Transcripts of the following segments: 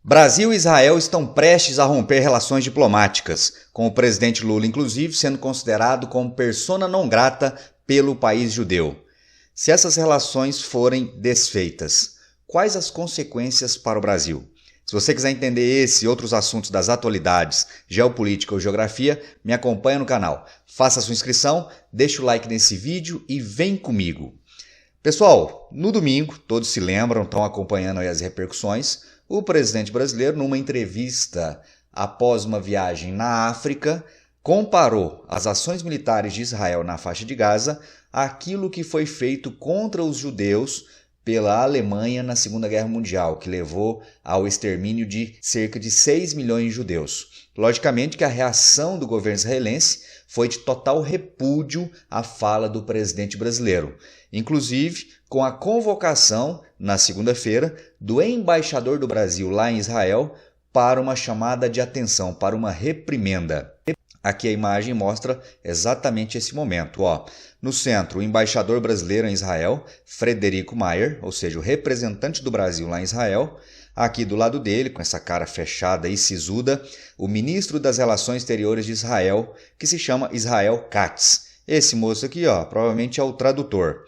Brasil e Israel estão prestes a romper relações diplomáticas, com o presidente Lula, inclusive, sendo considerado como persona non grata pelo país judeu. Se essas relações forem desfeitas, quais as consequências para o Brasil? Se você quiser entender esse e outros assuntos das atualidades, geopolítica ou geografia, me acompanha no canal. Faça sua inscrição, deixa o like nesse vídeo e vem comigo. Pessoal, no domingo, todos se lembram, estão acompanhando aí as repercussões, o presidente brasileiro, numa entrevista após uma viagem na África, comparou as ações militares de Israel na faixa de Gaza àquilo que foi feito contra os judeus pela Alemanha na Segunda Guerra Mundial, que levou ao extermínio de cerca de 6 milhões de judeus. Logicamente que a reação do governo israelense foi de total repúdio à fala do presidente brasileiro, inclusive com a convocação, na segunda-feira, do embaixador do Brasil lá em Israel para uma chamada de atenção, para uma reprimenda. Aqui a imagem mostra exatamente esse momento. No centro, o embaixador brasileiro em Israel, Frederico Mayer, ou seja, o representante do Brasil lá em Israel. Aqui do lado dele, com essa cara fechada e sisuda, o ministro das Relações Exteriores de Israel, que se chama Israel Katz. Esse moço aqui, provavelmente é o tradutor.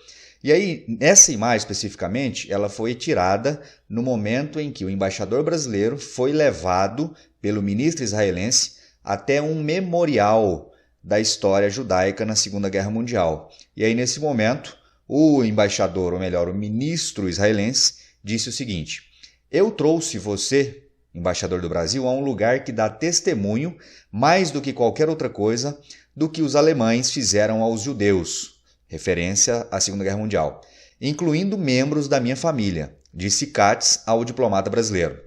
E aí, essa imagem especificamente, ela foi tirada no momento em que o embaixador brasileiro foi levado pelo ministro israelense até um memorial da história judaica na Segunda Guerra Mundial. E aí, nesse momento, o embaixador, ou melhor, o ministro israelense, disse o seguinte: "Eu trouxe você, embaixador do Brasil, a um lugar que dá testemunho, mais do que qualquer outra coisa, do que os alemães fizeram aos judeus", referência à Segunda Guerra Mundial, "incluindo membros da minha família", disse Katz ao diplomata brasileiro.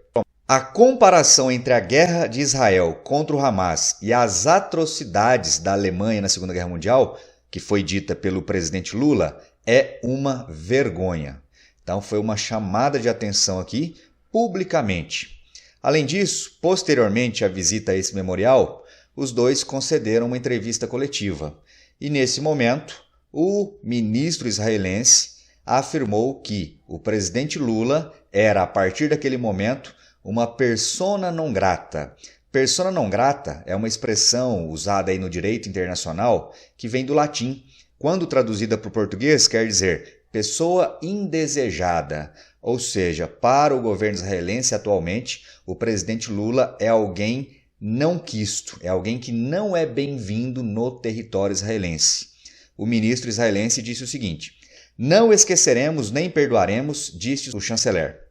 A comparação entre a guerra de Israel contra o Hamas e as atrocidades da Alemanha na Segunda Guerra Mundial, que foi dita pelo presidente Lula, é uma vergonha. Então foi uma chamada de atenção aqui, publicamente. Além disso, posteriormente à visita a esse memorial, os dois concederam uma entrevista coletiva. E nesse momento, o ministro israelense afirmou que o presidente Lula era, a partir daquele momento, uma persona non grata. Persona non grata é uma expressão usada aí no direito internacional que vem do latim. Quando traduzida para o português, quer dizer pessoa indesejada. Ou seja, para o governo israelense atualmente, o presidente Lula é alguém não quisto, é alguém que não é bem-vindo no território israelense. O ministro israelense disse o seguinte: "Não esqueceremos nem perdoaremos", disse o chanceler.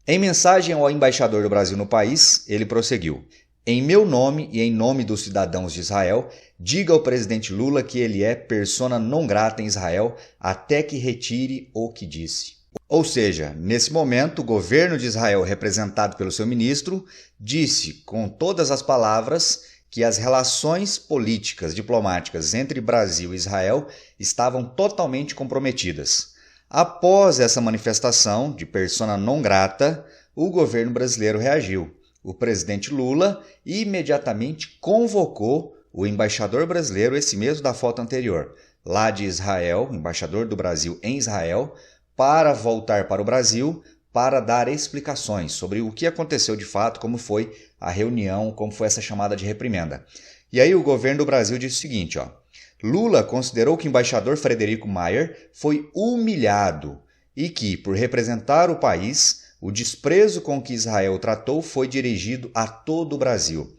Em mensagem ao embaixador do Brasil no país, ele prosseguiu: "Em meu nome e em nome dos cidadãos de Israel, diga ao presidente Lula que ele é persona non grata em Israel até que retire o que disse." Ou seja, nesse momento, o governo de Israel, representado pelo seu ministro, disse com todas as palavras que as relações políticas, diplomáticas entre Brasil e Israel estavam totalmente comprometidas. Após essa manifestação de persona non grata, o governo brasileiro reagiu. O presidente Lula imediatamente convocou o embaixador brasileiro, esse mesmo da foto anterior, lá de Israel, embaixador do Brasil em Israel, para voltar para o Brasil para dar explicações sobre o que aconteceu de fato, como foi a reunião, como foi essa chamada de reprimenda. E aí o governo do Brasil disse o seguinte: Lula considerou que o embaixador Frederico Mayer foi humilhado e que, por representar o país, o desprezo com que Israel o tratou foi dirigido a todo o Brasil.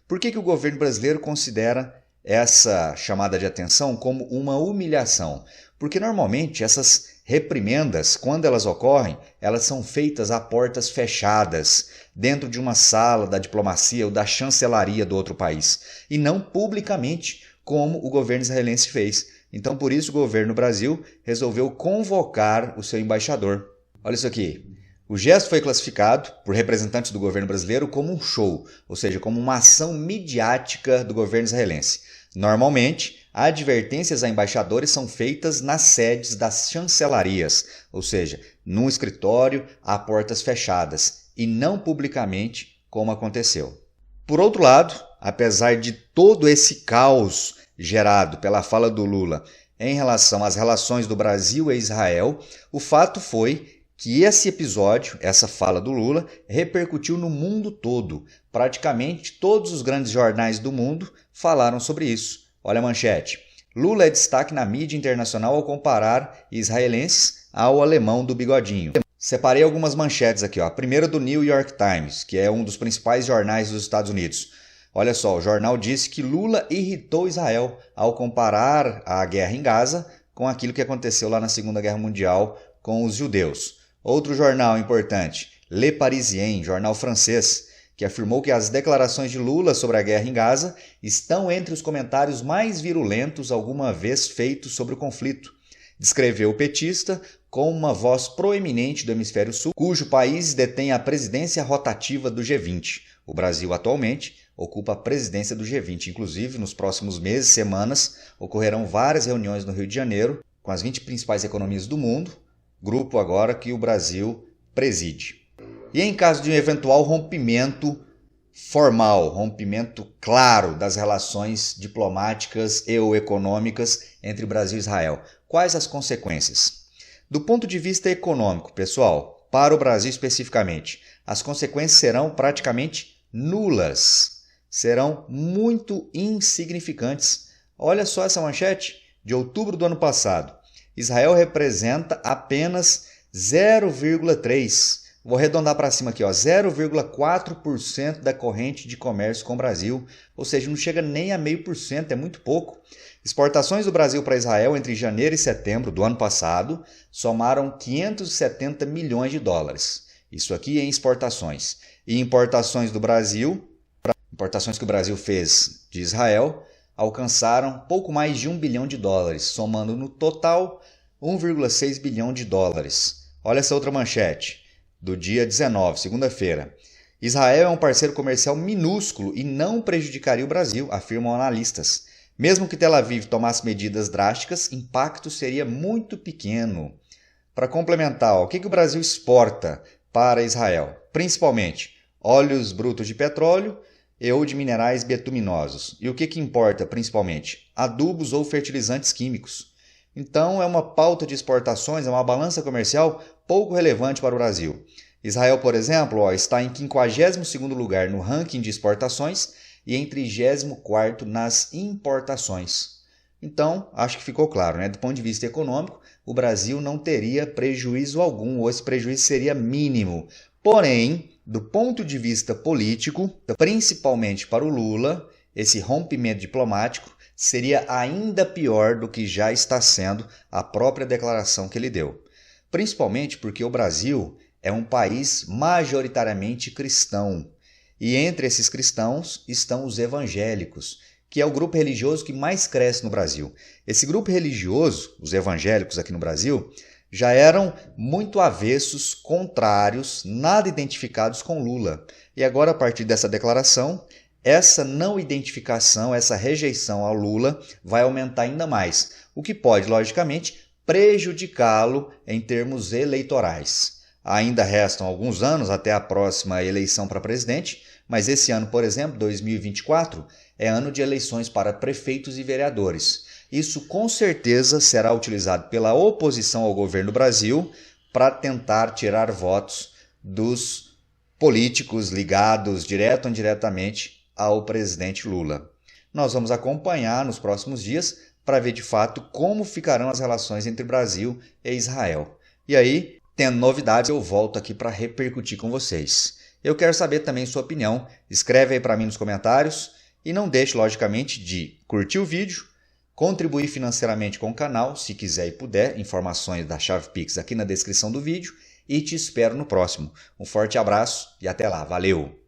Por que o governo brasileiro considera essa chamada de atenção como uma humilhação? Porque normalmente essas reprimendas, quando elas ocorrem, elas são feitas a portas fechadas, dentro de uma sala da diplomacia ou da chancelaria do outro país, e não publicamente, como o governo israelense fez. Então, por isso, o governo do Brasil resolveu convocar o seu embaixador. Olha isso aqui. O gesto foi classificado por representantes do governo brasileiro como um show, ou seja, como uma ação midiática do governo israelense. Normalmente, advertências a embaixadores são feitas nas sedes das chancelarias, ou seja, num escritório a portas fechadas, e não publicamente, como aconteceu. Por outro lado, apesar de todo esse caos gerado pela fala do Lula em relação às relações do Brasil e Israel, o fato foi que esse episódio, essa fala do Lula, repercutiu no mundo todo. Praticamente todos os grandes jornais do mundo falaram sobre isso. Olha a manchete. Lula é destaque na mídia internacional ao comparar israelenses ao alemão do bigodinho. Separei algumas manchetes aqui. A primeira do New York Times, que é um dos principais jornais dos Estados Unidos. Olha só, o jornal disse que Lula irritou Israel ao comparar a guerra em Gaza com aquilo que aconteceu lá na Segunda Guerra Mundial com os judeus. Outro jornal importante, Le Parisien, jornal francês, que afirmou que as declarações de Lula sobre a guerra em Gaza estão entre os comentários mais virulentos alguma vez feitos sobre o conflito. Descreveu o petista como uma voz proeminente do Hemisfério Sul, cujo país detém a presidência rotativa do G20. O Brasil, atualmente, ocupa a presidência do G20. Inclusive, nos próximos meses e semanas, ocorrerão várias reuniões no Rio de Janeiro com as 20 principais economias do mundo, grupo agora que o Brasil preside. E em caso de um eventual rompimento formal, rompimento claro das relações diplomáticas e ou econômicas entre Brasil e Israel, quais as consequências? Do ponto de vista econômico, pessoal, para o Brasil especificamente, as consequências serão praticamente nulas, serão muito insignificantes. Olha só essa manchete de outubro do ano passado. Israel representa apenas 0,3%. Vou arredondar para cima aqui, 0,4% da corrente de comércio com o Brasil, ou seja, não chega nem a 0,5%, é muito pouco. Exportações do Brasil para Israel entre janeiro e setembro do ano passado somaram 570 milhões de dólares. Isso aqui em exportações. E importações do Brasil, importações que o Brasil fez de Israel, alcançaram pouco mais de 1 bilhão de dólares, somando no total 1,6 bilhão de dólares. Olha essa outra manchete, do dia 19, segunda-feira. Israel é um parceiro comercial minúsculo e não prejudicaria o Brasil, afirmam analistas. Mesmo que Tel Aviv tomasse medidas drásticas, o impacto seria muito pequeno. Para complementar, o que o Brasil exporta para Israel? Principalmente óleos brutos de petróleo ou de minerais betuminosos. E o que importa principalmente? Adubos ou fertilizantes químicos. Então é uma pauta de exportações, é uma balança comercial pouco relevante para o Brasil. Israel, por exemplo, está em 52º lugar no ranking de exportações e em 34º nas importações. Então, acho que ficou claro, né? Do ponto de vista econômico, o Brasil não teria prejuízo algum, ou esse prejuízo seria mínimo. Porém, do ponto de vista político, principalmente para o Lula, esse rompimento diplomático seria ainda pior do que já está sendo a própria declaração que ele deu. Principalmente porque o Brasil é um país majoritariamente cristão. E entre esses cristãos estão os evangélicos, que é o grupo religioso que mais cresce no Brasil. Esse grupo religioso, os evangélicos aqui no Brasil, já eram muito avessos, contrários, nada identificados com Lula. E agora, a partir dessa declaração, essa não identificação, essa rejeição ao Lula vai aumentar ainda mais, o que pode, logicamente, prejudicá-lo em termos eleitorais. Ainda restam alguns anos até a próxima eleição para presidente, mas esse ano, por exemplo, 2024, é ano de eleições para prefeitos e vereadores. Isso com certeza será utilizado pela oposição ao governo do Brasil para tentar tirar votos dos políticos ligados direto ou indiretamente ao presidente Lula. Nós vamos acompanhar nos próximos dias para ver de fato como ficarão as relações entre Brasil e Israel. E aí, tendo novidades, eu volto aqui para repercutir com vocês. Eu quero saber também sua opinião, escreve aí para mim nos comentários e não deixe, logicamente, de curtir o vídeo, contribuir financeiramente com o canal, se quiser e puder, informações da chave Pix aqui na descrição do vídeo e te espero no próximo. Um forte abraço e até lá, valeu!